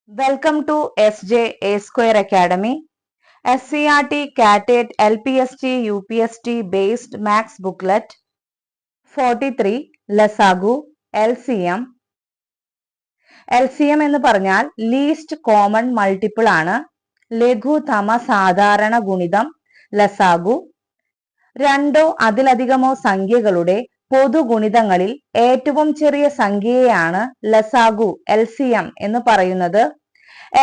Welcome to SJ A Square Academy, SCRT, CAT, LPST, UPST based Max booklet 43 ലസാഗു LCM. LCM എന്ന് പറഞ്ഞാൽ least common multiple ആണ്. ലഘുതമ സാധാരണ ഗുണിതം ലസാഗു. രണ്ടോ അതിലധികമോ സംഖ്യകളുടെ പൊതുഗുണിതങ്ങളിൽ ഏറ്റവും ചെറിയ സംഖ്യയെയാണ് ലസാഗു LCM എന്ന് പറയുന്നത്.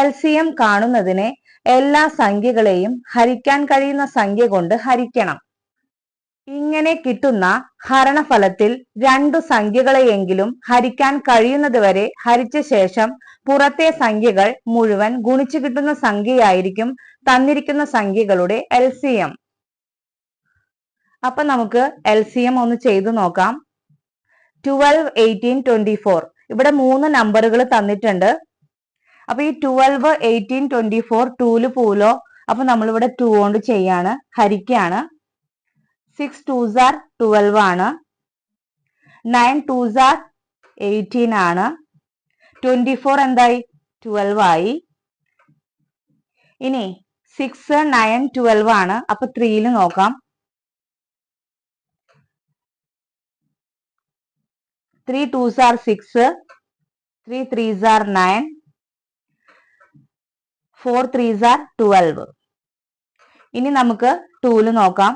LCM കാണുന്നതിന് എല്ലാ സംഖ്യകളെയും ഹരിക്കാൻ കഴിയുന്ന സംഖ്യ കൊണ്ട് ഹരിക്കണം. ഇങ്ങനെ കിട്ടുന്ന ഹരണഫലത്തിൽ രണ്ടു സംഖ്യകളെയെങ്കിലും ഹരിക്കാൻ കഴിയുന്നത് വരെ ഹരിച്ച ശേഷം പുറത്തെ സംഖ്യകൾ മുഴുവൻ ഗുണിച്ചു കിട്ടുന്ന സംഖ്യയായിരിക്കും തന്നിരിക്കുന്ന സംഖ്യകളുടെ LCM. അപ്പൊ നമുക്ക് LCM ഒന്ന് ചെയ്തു നോക്കാം. 12, 18, 24. ഇവിടെ 3 നമ്പറുകൾ തന്നിട്ടുണ്ട്. അപ്പൊ ഈ 12, 18, 24 2 പോലോ. അപ്പൊ നമ്മളിവിടെ 2 കൊണ്ട് ചെയ്യാണ്, ഹരിക്കാണ്. 6 2s are 12 ആണ്. 9 2s are 18 ആണ്. 24 എന്തായി? 12 ആയി. ഇനി 6 9 12 ആണ്. അപ്പൊ 3 നോക്കാം. 3 2s are 6, 3 3s are 9, 4 3s are 12. ഇനി നമുക്ക് 2 നോക്കാം.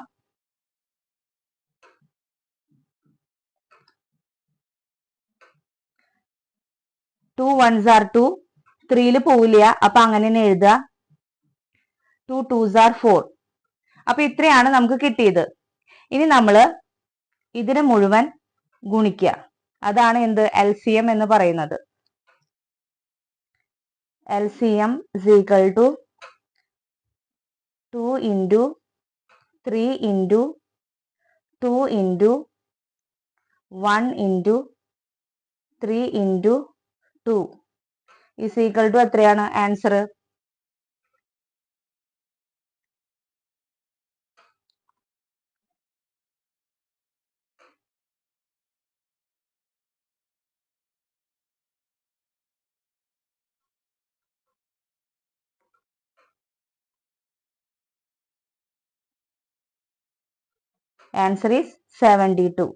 2 1s are 2, 3 പോവില്ല. അപ്പൊ അങ്ങനെ തന്നെ എഴുതുക. 2 2s are 4. അപ്പൊ ഇത്രയാണ് നമുക്ക് കിട്ടിയത്. ഇനി നമ്മള് ഇതിനെ മുഴുവൻ ഗുണിക്കുക. അതാണ് എന്ത്? LCM എന്ന് പറയുന്നത്. LCM is equal to 2 into 3 into 2 into 1 into 3 into 2 is equal to എത്രയാണ് ആൻസർ? Answer is 72.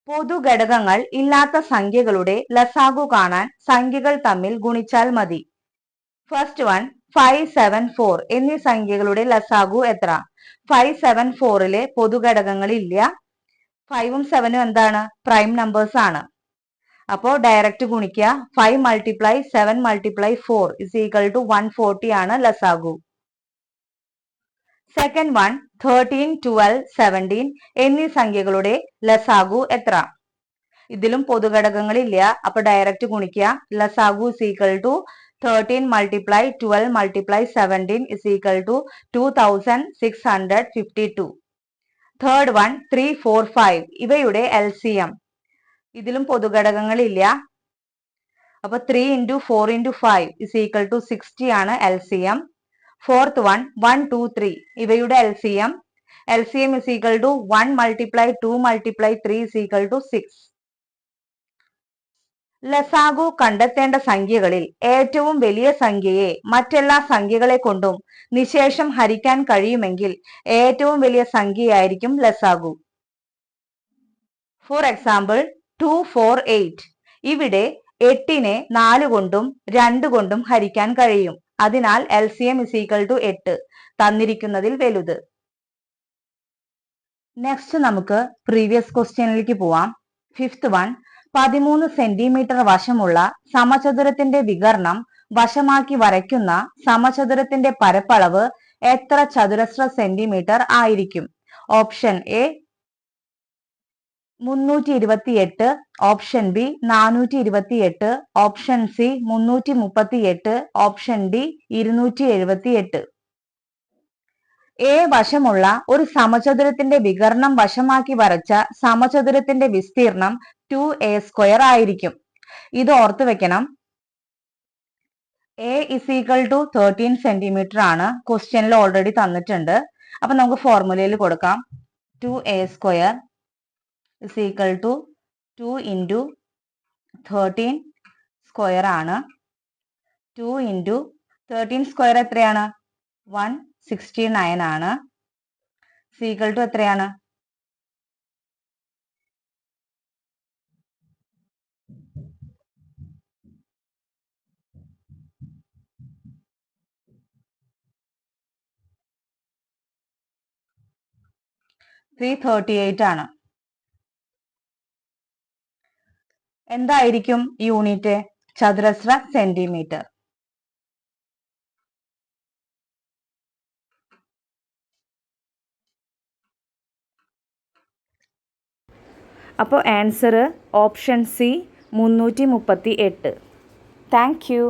പൊതുഘടകങ്ങൾ ഇല്ലാത്ത സംഖ്യകളുടെ ലസാഗു കാണാൻ സംഖ്യകൾ തമ്മിൽ ഗുണിച്ചാൽ മതി. ഫസ്റ്റ് വൺ 5 7 4 എന്നീ സംഖ്യകളുടെ ലസാഗു എത്ര? 5 7 4 പൊതുഘടകങ്ങൾ ഇല്ല. 5ഉം 7ഉം എന്താണ്? പ്രൈം നമ്പേഴ്സ് ആണ്. അപ്പോൾ ഡയറക്റ്റ് ഗുണിക്കുക. 5 multiply 7 multiply 4 is equal to 140 ആണ് ലസാഗു. സെക്കൻഡ് വൺ 13, 12, 17 എന്നീ സംഖ്യകളുടെ ലസാഗു എത്ര? ഇതിലും പൊതുഘടകങ്ങളില്ല. അപ്പൊ ഡയറക്റ്റ് ഗുണിക്കുക. ലസാഗു is equal to 13 multiply 12 multiply 17 is equal to 2652. Third one 3, 4, 5 ഇവയുടെ LCM. ഇതിലും പൊതുഘടകങ്ങളില്ല. അപ്പൊ 3 into 4 into 5 is equal to 60 ആണ് LCM. ഫോർത്ത് വൺ 1, 2, 3 ഇവയുടെ LCM is equal to 1 multiply 2 multiply 3 is equal to 6. ലസാഗു കണ്ടെത്തേണ്ട സംഖ്യകളിൽ ഏറ്റവും വലിയ സംഖ്യയെ മറ്റെല്ലാ സംഖ്യകളെ കൊണ്ടും നിശേഷം ഹരിക്കാൻ കഴിയുമെങ്കിൽ ഏറ്റവും വലിയ സംഖ്യയായിരിക്കും ലസാഗു. ഫോർ എക്സാമ്പിൾ 2, 4, 8 ഇവിടെ 8നെ 4 കൊണ്ടും 2 കൊണ്ടും ഹരിക്കാൻ കഴിയും. അതിനാൽ LCM is equal to 8 തന്നിരിക്കുന്നതിൽ വലുത്. നെക്സ്റ്റ് നമുക്ക് പ്രീവിയസ് ക്വസ്റ്റ്യനിലേക്ക് പോവാം. ഫിഫ്ത്ത് വൺ 13 സെന്റിമീറ്റർ വശമുള്ള സമചതുരത്തിന്റെ വികർണം വശമാക്കി വരയ്ക്കുന്ന സമചതുരത്തിന്റെ പരപ്പളവ് എത്ര ചതുരശ്ര സെന്റിമീറ്റർ ആയിരിക്കും? Option A 328, option B 428, option C 338, option D 278. A വശമുള്ള ഒരു സമചതുരത്തിന്റെ വികർണം വശമാക്കി വരച്ച സമചതുരത്തിന്റെ വിസ്തീർണം 2a² ആയിരിക്കും. ഇത് ഓർത്തു വെക്കണം. A is equal to 13 centimetre ആണ്. ക്വസ്റ്റ്യനിൽ ഓൾറെഡി തന്നിട്ടുണ്ട്. അപ്പൊ നമുക്ക് ഫോർമുലയിൽ കൊടുക്കാം. 2a² is equal to 2 into 13² ആണ്. 2 into 13² എത്രയാണ്? 169 ആണ്. is equal to എത്രയാണ്? 338 ആണ്. എന്തായിരിക്കും യൂണിറ്റ്? ചതുരശ്ര സെന്റിമീറ്റർ. അപ്പോൾ answer option C 338. Thank you.